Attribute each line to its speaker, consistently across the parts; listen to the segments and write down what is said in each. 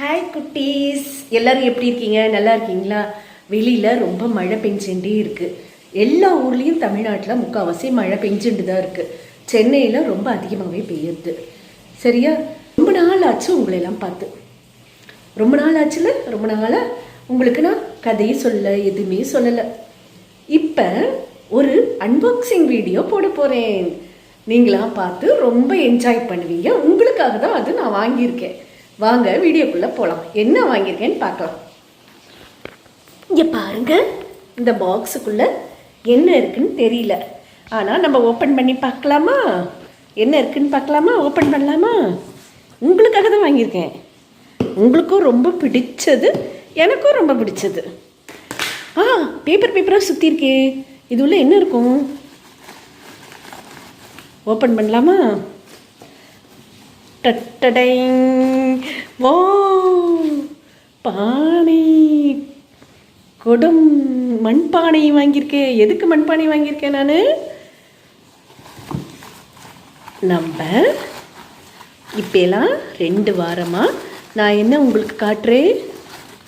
Speaker 1: Hi குட்டீஸ், எல்லோரும் எப்படி இருக்கீங்க? நல்லா இருக்கீங்களா? வெளியில் ரொம்ப மழை பெஞ்சுட்டே இருக்குது. எல்லா ஊர்லேயும் தமிழ்நாட்டில் முக்கால்வாசி மழை பெஞ்சுட்டு தான் இருக்குது. சென்னையில் ரொம்ப அதிகமாகவே பெய்யுது. சரியா? ரொம்ப நாள் ஆச்சு உங்களெல்லாம் பார்த்து. ரொம்ப நாள் ஆச்சுல, ரொம்ப நாளாக உங்களுக்கு நான் கதையை சொல்ல எதுவுமே சொல்லலை. இப்போ ஒரு அன்பாக்சிங் வீடியோ போட போகிறேன். நீங்களாம் பார்த்து ரொம்ப என்ஜாய் பண்ணுவீங்க. உங்களுக்காக தான் அது நான் வாங்கியிருக்கேன். வாங்க வீடியோக்குள்ளே போகலாம். என்ன வாங்கியிருக்கேன்னு பார்க்கலாம். இங்கே பாருங்க, இந்த பாக்ஸுக்குள்ளே என்ன இருக்குன்னு தெரியல. ஆனால் நம்ம ஓப்பன் பண்ணி பார்க்கலாமா? என்ன இருக்குன்னு பார்க்கலாமா? ஓப்பன் பண்ணலாமா? உங்களுக்காக தான் வாங்கியிருக்கேன். உங்களுக்கும் ரொம்ப பிடிச்சது, எனக்கும் ரொம்ப பிடிச்சது. பேப்பராக சுற்றிருக்கே. இது உள்ள என்ன இருக்கும்? ஓப்பன் பண்ணலாமா? டட்டடைங்! வா, பானை, கொடும் மண்பானை வாங்கியிருக்கேன். எதுக்கு மண்பானை வாங்கியிருக்கேன் நான்? நம்ம இப்போலாம் 2 வாரமாக நான் என்ன உங்களுக்கு காட்டுறேன்,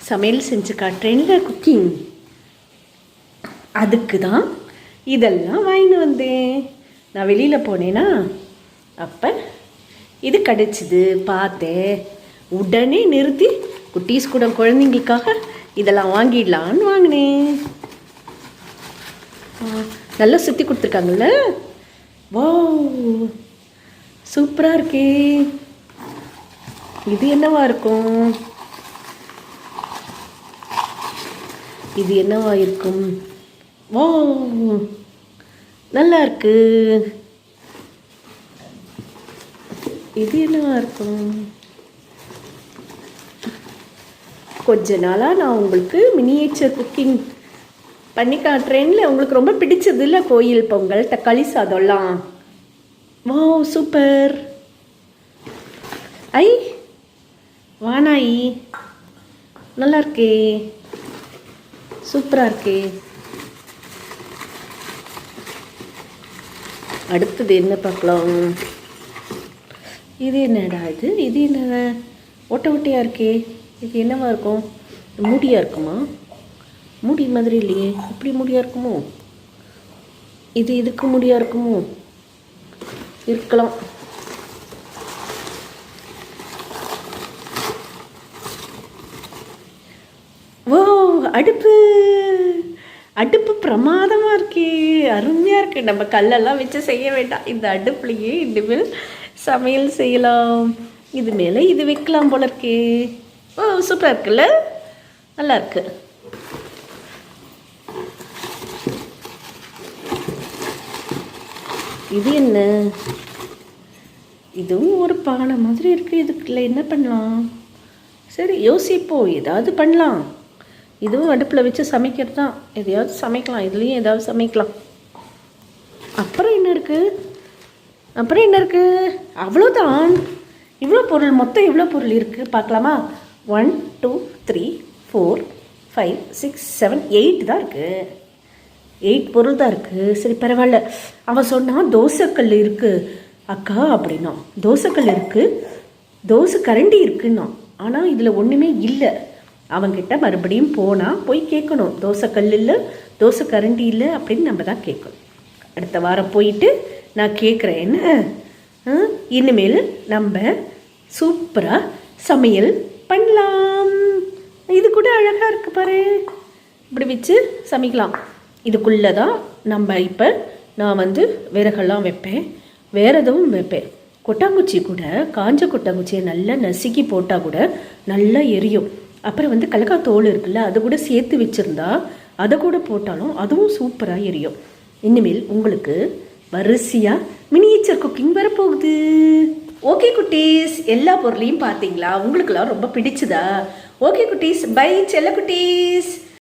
Speaker 1: சமையல் செஞ்சு காட்டுறேன்ல, குக்கிங். அதுக்கு தான் இதெல்லாம் வாங்கிட்டு வந்தேன். நான் வெளியில் போனேன்னா அப்போ இது கிடச்சிது, பார்த்தேன். உடனே நிறுத்தி குட்டீஸ் கூட குழந்தைங்களுக்காக இதெல்லாம் வாங்கிடலான்னு வாங்கினேன். நல்லா சுற்றி கொடுத்துருக்காங்கல்ல. வா, சூப்பராக இருக்கே. இது என்னவா இருக்கும்? இது என்னவா இருக்கும்? வா, நல்லா இருக்கு. இது என்னவா இருக்கும்? கொஞ்ச நாளாக நான் உங்களுக்கு மினியேச்சர் குக்கிங் பண்ணி காட்டுறேன்ல. உங்களுக்கு ரொம்ப பிடிச்சது இல்லை? கோயில் பொங்கல், தக்காளி சாதம்லாம். வா, சூப்பர். ஐ, வானாயி, நல்லா இருக்கே, சூப்பராக இருக்கே. அடுத்தது என்ன பார்க்கலாம்? இது என்னடா இது? இது என்ன ஒட்டை ஒட்டையாக இருக்கே? இது என்னவா இருக்கும்? மூடியாக இருக்குமா? மூடி மாதிரி இல்லையே. இப்படி மூடியாக இருக்குமோ? இது இதுக்கு மூடியாக இருக்குமோ? இருக்கலாம். ஓ, அடுப்பு. அடுப்பு பிரமாதமாக இருக்கே, அருமையாக இருக்குது. நம்ம கல்லெல்லாம் வச்சு செய்ய வேண்டாம். இந்த அடுப்புலையே இனிமேல் சமையல் செய்யலாம். இது மேலே இது வைக்கலாம் போல இருக்கே. ஓ, சூப்பராக இருக்குல்ல, நல்லா இருக்கு. இது என்ன? இதுவும் ஒரு பானை மாதிரி இருக்குது. இதுக்குள்ள என்ன பண்ணலாம்? சரி, யோசிப்போம், ஏதாவது பண்ணலாம். இதுவும் அடுப்பில் வச்சு சமைக்கிறது தான். எதையாவது சமைக்கலாம், இதுலேயும் ஏதாவது சமைக்கலாம். அப்புறம் என்ன இருக்குது? அவ்வளோதான். இவ்வளோ பொருள், மொத்தம் இவ்வளோ பொருள் இருக்குது பார்க்கலாமா? 1 2 3 4 5 6 7 8 தான் இருக்குது. 8 பொருள் தான் இருக்குது. சரி, பரவாயில்ல. அவன் சொன்னான் தோசைக்கல் இருக்குது அக்கா அப்படின்னா. தோசைக்கல் இருக்குது, தோசை கரண்டி இருக்குன்னா. ஆனால் இதில் ஒன்றுமே இல்லை. அவங்கிட்ட மறுபடியும் போய் கேட்கணும். தோசைக்கல் இல்லை, தோசை கரண்டி இல்லை அப்படின்னு நம்ம தான் கேட்கணும். அடுத்த வாரம் போயிட்டு நான் கேட்குறேன். என்ன, இனிமேல் நம்ம சூப்பராக சமையல் பண்ணலாம். இது கூட அழகாக இருக்குது பாரு. இப்படி வச்சு சமைக்கலாம். இதுக்குள்ளே தான் நம்ம இப்போ நான் விறகெல்லாம் வைப்பேன், வேறு எதுவும் வைப்பேன். கொட்டாங்குச்சி கூட, காஞ்ச கொட்டாங்குச்சியை நல்லா நசுக்கி போட்டால் கூட நல்லா எரியும். அப்புறம் கடலக்காய் தோல் இருக்குல்ல, அதை கூட சேர்த்து வச்சுருந்தா அதை கூட போட்டாலும் அதுவும் சூப்பராக எரியும். இனிமேல் உங்களுக்கு வரிசையாக மினியேச்சர் குக்கிங் வரப்போகுது. ஓகே குட்டீஸ், எல்லா பொருளையும் பார்த்தீங்களா? உங்களுக்கெல்லாம் ரொம்ப பிடிச்சதா? ஓகே குட்டீஸ், பை செல்ல குட்டீஸ்.